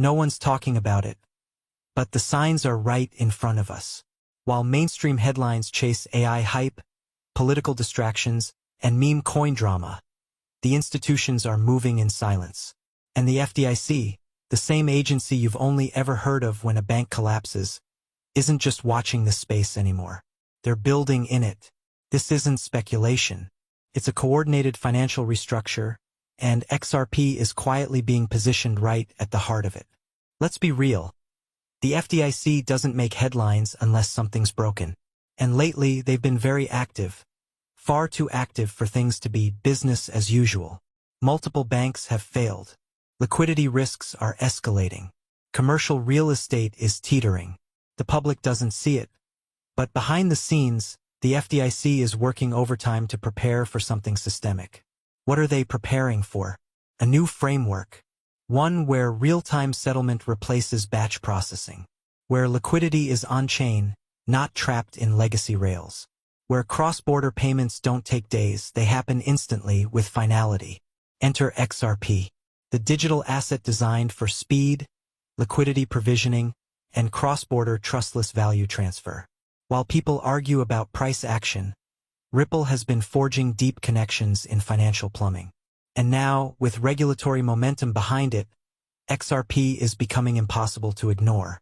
No one's talking about it, but the signs are right in front of us. While mainstream headlines chase AI hype, political distractions, and meme coin drama, the institutions are moving in silence. And the FDIC, the same agency you've only ever heard of when a bank collapses, isn't just watching the space anymore. They're building in it. This isn't speculation. It's a coordinated financial restructure, and XRP is quietly being positioned right at the heart of it. Let's be real. The FDIC doesn't make headlines unless something's broken. And lately, they've been very active. Far too active for things to be business as usual. Multiple banks have failed. Liquidity risks are escalating. Commercial real estate is teetering. The public doesn't see it. But behind the scenes, the FDIC is working overtime to prepare for something systemic. What are they preparing for? A new framework. One where real-time settlement replaces batch processing. Where liquidity is on-chain, not trapped in legacy rails. Where cross-border payments don't take days, they happen instantly with finality. Enter XRP, the digital asset designed for speed, liquidity provisioning, and cross-border trustless value transfer. While people argue about price action, Ripple has been forging deep connections in financial plumbing. And now, with regulatory momentum behind it, XRP is becoming impossible to ignore.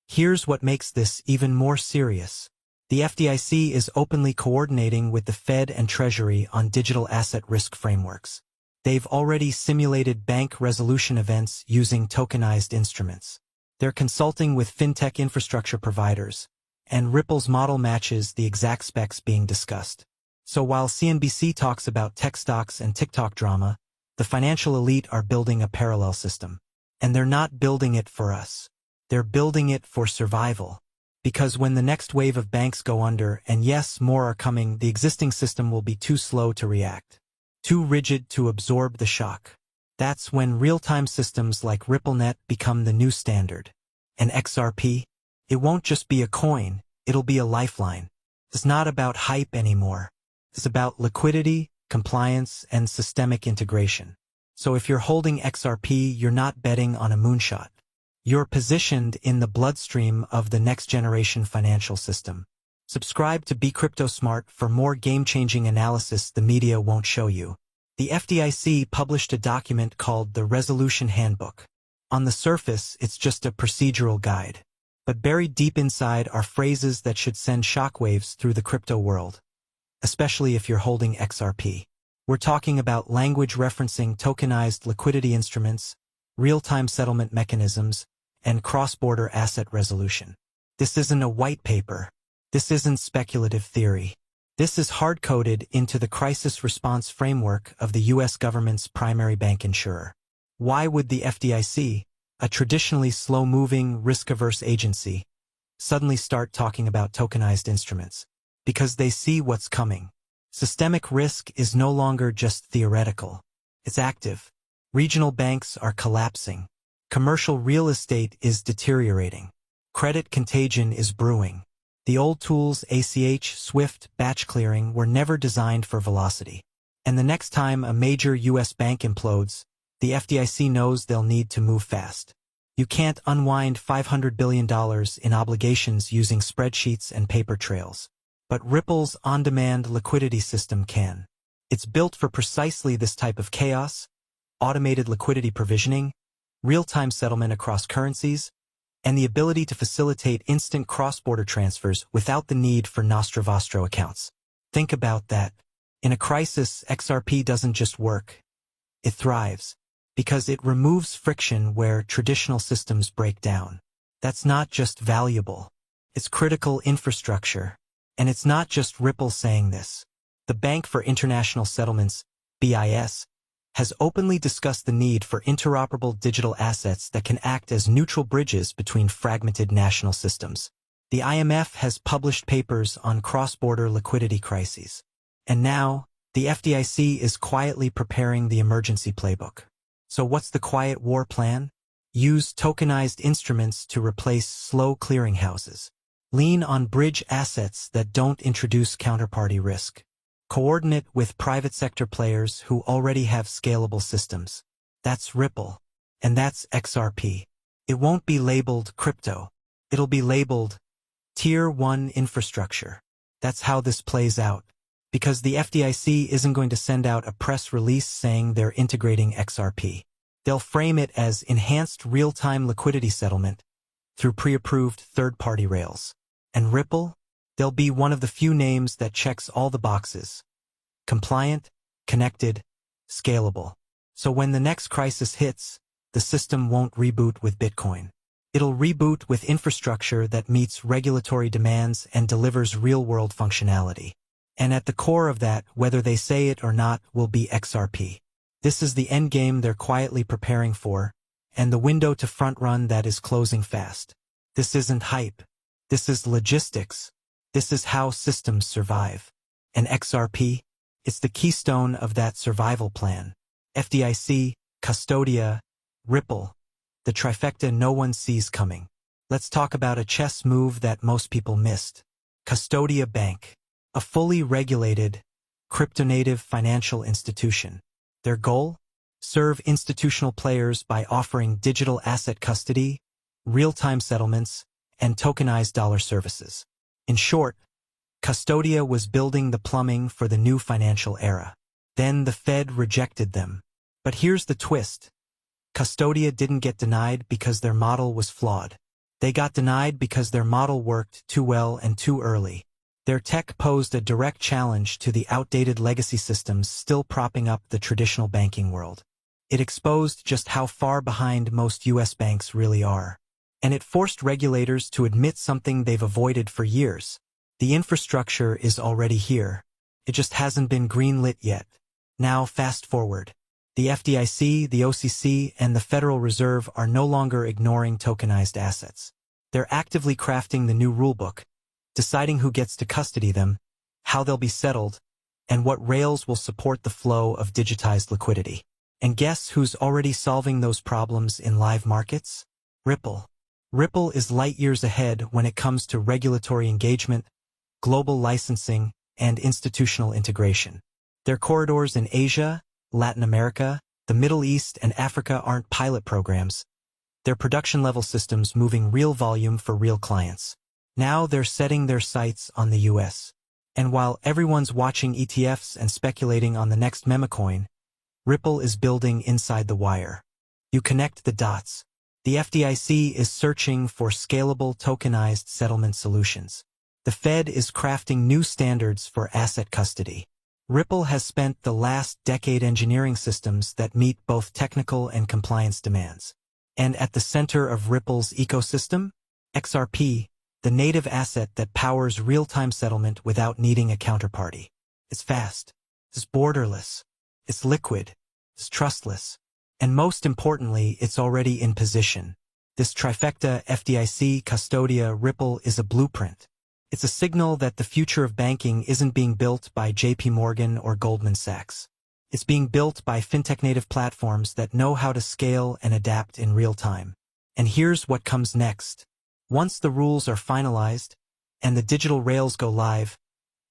Here's what makes this even more serious. The FDIC is openly coordinating with the Fed and Treasury on digital asset risk frameworks. They've already simulated bank resolution events using tokenized instruments. They're consulting with fintech infrastructure providers, and Ripple's model matches the exact specs being discussed. So while CNBC talks about tech stocks and TikTok drama, the financial elite are building a parallel system. And they're not building it for us. They're building it for survival. Because when the next wave of banks go under, and yes, more are coming, the existing system will be too slow to react. Too rigid to absorb the shock. That's when real-time systems like RippleNet become the new standard. And XRP? It won't just be a coin, it'll be a lifeline. It's not about hype anymore. It's about liquidity, compliance, and systemic integration. So if you're holding XRP, you're not betting on a moonshot. You're positioned in the bloodstream of the next-generation financial system. Subscribe to Be Crypto Smart for more game-changing analysis the media won't show you. The FDIC published a document called the Resolution Handbook. On the surface, it's just a procedural guide. But buried deep inside are phrases that should send shockwaves through the crypto world. Especially if you're holding XRP. We're talking about language referencing tokenized liquidity instruments, real-time settlement mechanisms, and cross-border asset resolution. This isn't a white paper. This isn't speculative theory. This is hard-coded into the crisis response framework of the U.S. government's primary bank insurer. Why would the FDIC, a traditionally slow-moving, risk-averse agency, suddenly start talking about tokenized instruments? Because they see what's coming. Systemic risk is no longer just theoretical. It's active. Regional banks are collapsing. Commercial real estate is deteriorating. Credit contagion is brewing. The old tools ACH, SWIFT, batch clearing were never designed for velocity. And the next time a major U.S. bank implodes, the FDIC knows they'll need to move fast. You can't unwind $500 billion in obligations using spreadsheets and paper trails. But Ripple's on-demand liquidity system can. It's built for precisely this type of chaos, automated liquidity provisioning, real-time settlement across currencies, and the ability to facilitate instant cross-border transfers without the need for Nostro accounts. Think about that. In a crisis, XRP doesn't just work. It thrives. Because it removes friction where traditional systems break down. That's not just valuable. It's critical infrastructure. And it's not just Ripple saying this. The Bank for International Settlements, BIS, has openly discussed the need for interoperable digital assets that can act as neutral bridges between fragmented national systems. The IMF has published papers on cross-border liquidity crises. And now, the FDIC is quietly preparing the emergency playbook. So what's the quiet war plan? Use tokenized instruments to replace slow clearinghouses. Lean on bridge assets that don't introduce counterparty risk. Coordinate with private sector players who already have scalable systems. That's Ripple. And that's XRP. It won't be labeled crypto. It'll be labeled Tier 1 infrastructure. That's how this plays out. Because the FDIC isn't going to send out a press release saying they're integrating XRP. They'll frame it as enhanced real-time liquidity settlement through pre-approved third-party rails. And Ripple? They'll be one of the few names that checks all the boxes. Compliant, connected, scalable. So when the next crisis hits, the system won't reboot with Bitcoin. It'll reboot with infrastructure that meets regulatory demands and delivers real-world functionality. And at the core of that, whether they say it or not, will be XRP. This is the endgame they're quietly preparing for, and the window to front-run that is closing fast. This isn't hype. This is logistics. This is how systems survive. And XRP? It's the keystone of that survival plan. FDIC, Custodia, Ripple. The trifecta no one sees coming. Let's talk about a chess move that most people missed. Custodia Bank. A fully regulated, crypto-native financial institution. Their goal? Serve institutional players by offering digital asset custody, real-time settlements, and tokenized dollar services. In short, Custodia was building the plumbing for the new financial era. Then the Fed rejected them. But here's the twist. Custodia didn't get denied because their model was flawed. They got denied because their model worked too well and too early. Their tech posed a direct challenge to the outdated legacy systems still propping up the traditional banking world. It exposed just how far behind most U.S. banks really are. And it forced regulators to admit something they've avoided for years. The infrastructure is already here. It just hasn't been greenlit yet. Now fast forward. The FDIC, the OCC, and the Federal Reserve are no longer ignoring tokenized assets. They're actively crafting the new rulebook, deciding who gets to custody them, how they'll be settled, and what rails will support the flow of digitized liquidity. And guess who's already solving those problems in live markets? Ripple. Ripple is light years ahead when it comes to regulatory engagement, global licensing, and institutional integration. Their corridors in Asia, Latin America, the Middle East, and Africa aren't pilot programs. They're production-level systems moving real volume for real clients. Now they're setting their sights on the US. And while everyone's watching ETFs and speculating on the next memecoin, Ripple is building inside the wire. You connect the dots. The FDIC is searching for scalable tokenized settlement solutions. The Fed is crafting new standards for asset custody. Ripple has spent the last decade engineering systems that meet both technical and compliance demands. And at the center of Ripple's ecosystem, XRP, the native asset that powers real-time settlement without needing a counterparty. It's fast. It's borderless. It's liquid. It's trustless. And most importantly, it's already in position. This trifecta, FDIC, Custodia, Ripple, is a blueprint. It's a signal that the future of banking isn't being built by JP Morgan or Goldman Sachs. It's being built by fintech-native platforms that know how to scale and adapt in real time. And here's what comes next. Once the rules are finalized and the digital rails go live,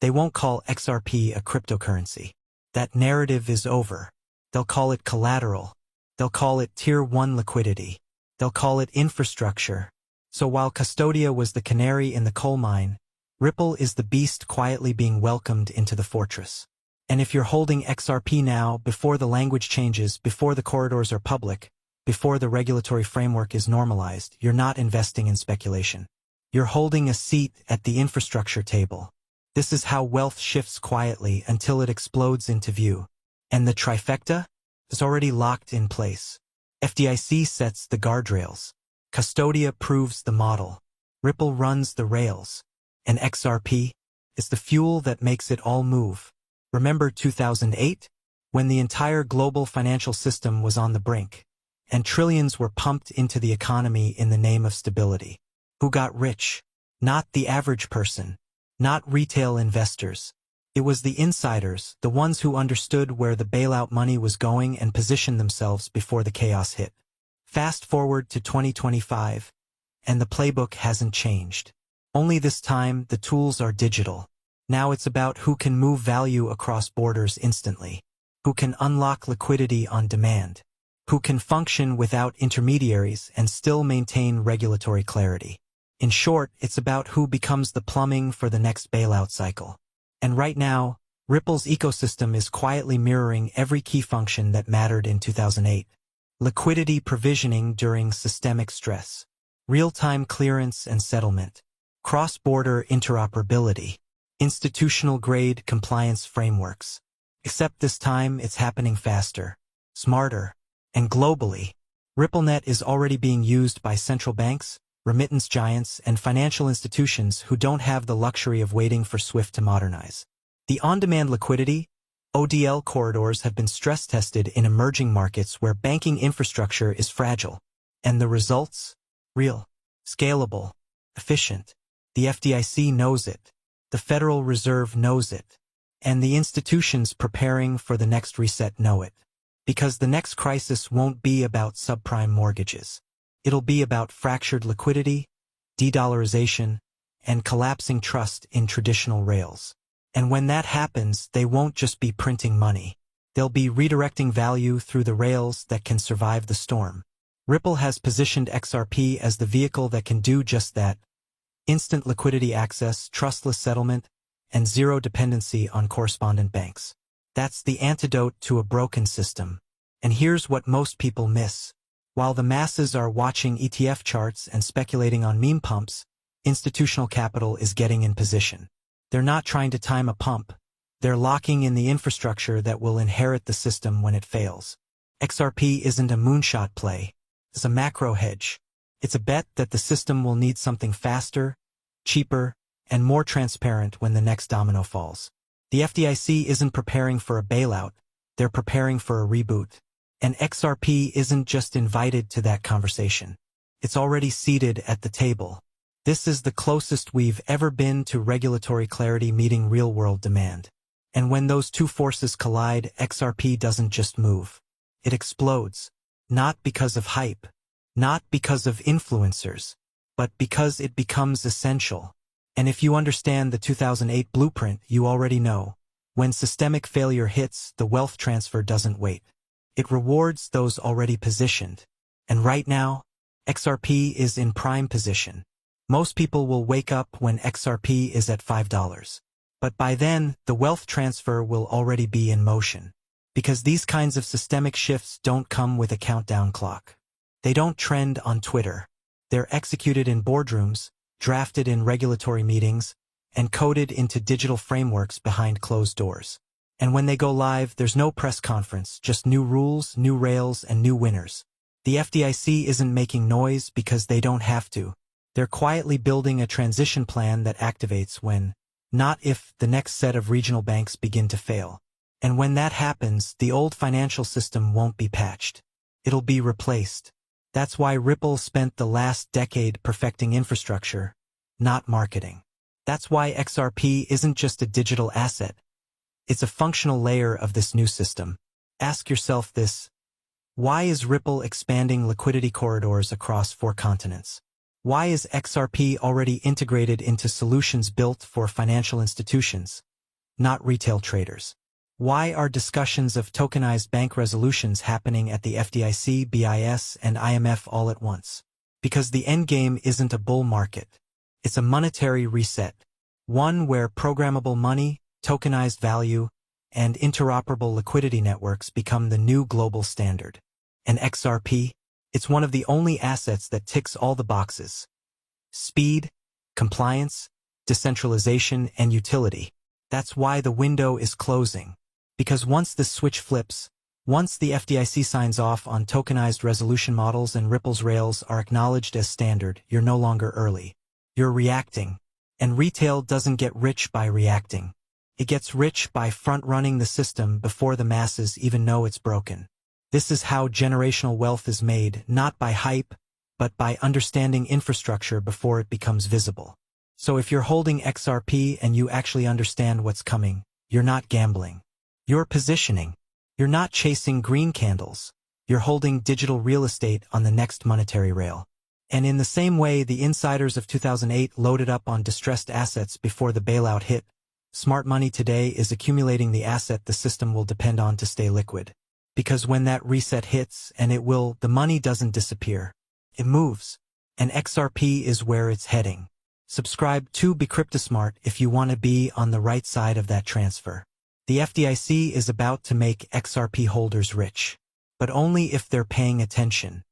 they won't call XRP a cryptocurrency. That narrative is over. They'll call it collateral. They'll call it Tier 1 liquidity. They'll call it infrastructure. So while Custodia was the canary in the coal mine, Ripple is the beast quietly being welcomed into the fortress. And if you're holding XRP now, before the language changes, before the corridors are public, before the regulatory framework is normalized, you're not investing in speculation. You're holding a seat at the infrastructure table. This is how wealth shifts quietly until it explodes into view. And the trifecta is already locked in place. FDIC sets the guardrails. Custodia proves the model. Ripple runs the rails. And XRP is the fuel that makes it all move. Remember 2008? When the entire global financial system was on the brink, and trillions were pumped into the economy in the name of stability. Who got rich? Not the average person. Not retail investors. It was the insiders, the ones who understood where the bailout money was going and positioned themselves before the chaos hit. Fast forward to 2025, and the playbook hasn't changed. Only this time, the tools are digital. Now it's about who can move value across borders instantly, who can unlock liquidity on demand, who can function without intermediaries and still maintain regulatory clarity. In short, it's about who becomes the plumbing for the next bailout cycle. And right now, Ripple's ecosystem is quietly mirroring every key function that mattered in 2008. Liquidity provisioning during systemic stress, real-time clearance and settlement, cross-border interoperability, institutional-grade compliance frameworks. Except this time it's happening faster, smarter, and globally. RippleNet is already being used by central banks, remittance giants, and financial institutions who don't have the luxury of waiting for SWIFT to modernize. The on-demand liquidity, ODL corridors have been stress-tested in emerging markets where banking infrastructure is fragile. And the results? Real, scalable, efficient. The FDIC knows it. The Federal Reserve knows it. And the institutions preparing for the next reset know it. Because the next crisis won't be about subprime mortgages. It'll be about fractured liquidity, de-dollarization, and collapsing trust in traditional rails. And when that happens, they won't just be printing money. They'll be redirecting value through the rails that can survive the storm. Ripple has positioned XRP as the vehicle that can do just that. Instant liquidity access, trustless settlement, and zero dependency on correspondent banks. That's the antidote to a broken system. And here's what most people miss. While the masses are watching ETF charts and speculating on meme pumps, institutional capital is getting in position. They're not trying to time a pump. They're locking in the infrastructure that will inherit the system when it fails. XRP isn't a moonshot play. It's a macro hedge. It's a bet that the system will need something faster, cheaper, and more transparent when the next domino falls. The FDIC isn't preparing for a bailout. They're preparing for a reboot. And XRP isn't just invited to that conversation. It's already seated at the table. This is the closest we've ever been to regulatory clarity meeting real-world demand. And when those two forces collide, XRP doesn't just move. It explodes. Not because of hype. Not because of influencers. But because it becomes essential. And if you understand the 2008 blueprint, you already know. When systemic failure hits, the wealth transfer doesn't wait. It rewards those already positioned. And right now, XRP is in prime position. Most people will wake up when XRP is at $5. But by then, the wealth transfer will already be in motion. Because these kinds of systemic shifts don't come with a countdown clock. They don't trend on Twitter. They're executed in boardrooms, drafted in regulatory meetings, and coded into digital frameworks behind closed doors. And when they go live, there's no press conference, just new rules, new rails, and new winners. The FDIC isn't making noise because they don't have to. They're quietly building a transition plan that activates when, not if, the next set of regional banks begin to fail. And when that happens, the old financial system won't be patched. It'll be replaced. That's why Ripple spent the last decade perfecting infrastructure, not marketing. That's why XRP isn't just a digital asset. It's a functional layer of this new system. Ask yourself this. Why is Ripple expanding liquidity corridors across 4 continents? Why is XRP already integrated into solutions built for financial institutions, not retail traders? Why are discussions of tokenized bank resolutions happening at the FDIC, BIS, and IMF all at once? Because the endgame isn't a bull market. It's a monetary reset. One where programmable money, tokenized value, and interoperable liquidity networks become the new global standard. And XRP? It's one of the only assets that ticks all the boxes. Speed, compliance, decentralization, and utility. That's why the window is closing. Because once this switch flips, once the FDIC signs off on tokenized resolution models and Ripple's rails are acknowledged as standard, you're no longer early. You're reacting. And retail doesn't get rich by reacting. It gets rich by front-running the system before the masses even know it's broken. This is how generational wealth is made, not by hype, but by understanding infrastructure before it becomes visible. So if you're holding XRP and you actually understand what's coming, you're not gambling. You're positioning. You're not chasing green candles. You're holding digital real estate on the next monetary rail. And in the same way the insiders of 2008 loaded up on distressed assets before the bailout hit, smart money today is accumulating the asset the system will depend on to stay liquid. because when that reset hits, and it will, the money doesn't disappear. It moves. And XRP is where it's heading. Subscribe to Be Cryptosmart if you want to be on the right side of that transfer. The FDIC is about to make XRP holders rich. But only if they're paying attention.